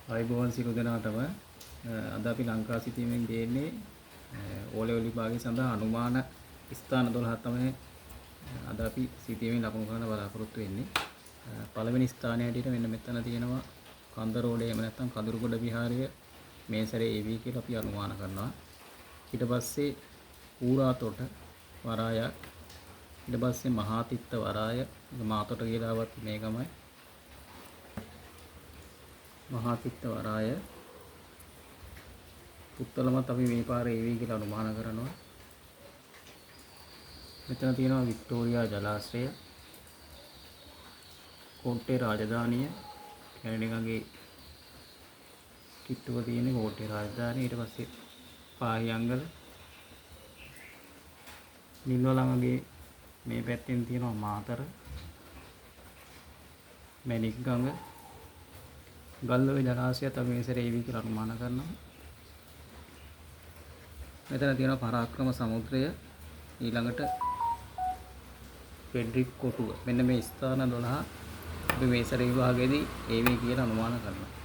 ආයුබෝවන් සියලු දෙනාටම අද අපි ලංකා සිටීමෙන් ගේන්නේ ඕලෙවල් විභාගයේ සඳහා අනුමාන ස්ථාන 12 තමයි අද අපි සිටීමෙන් ලකුණු ගන්න බලාපොරොත්තු වෙන්නේ. පළවෙනි ස්ථානයේ හැටියට මෙන්න මෙතන තියෙනවා කන්ද රෝඩේ එහෙම නැත්නම් කඳුරුගොඩ විහාරය මේ සැරේ AV කියලා අපි අනුමාන කරනවා. ඊට පස්සේ ඌරාතොට වරායක්, ඊට පස්සේ මහාතිත්ත වරාය, මාතොට කියලාවත් මේ ගමයි. මහාතිත්ත වරාය පුත්තලමත් අපි මේ පාරේ AV කියලා අනුමාන කරනවා. මෙතන තියෙනවා වික්ටෝරියා ජලාශය, කෝට්ටේ රාජධානිය, කැලණිගඟේ කිට්ටුව තියෙන කෝට්ටේ රාජධානිය. ඊට පස්සේ පාහියංගල, නිල්වලංගගේ මේ පැත්තෙන් තියෙනවා මාතර, මැණික්ගඟ, ගල්ඔය ජලාශයත් අපි මේ සැරේ AV කියලා අනුමාන කරනවා. මෙතන තියෙනවා පරාක්‍රම සමුද්‍රය, ඊළඟට ෆෙඩරික් කොටුව. මෙන්න මේ ස්ථාන 12 අපි මේ සැරේ විභාගයේදී AV කියලා අනුමාන කරනවා.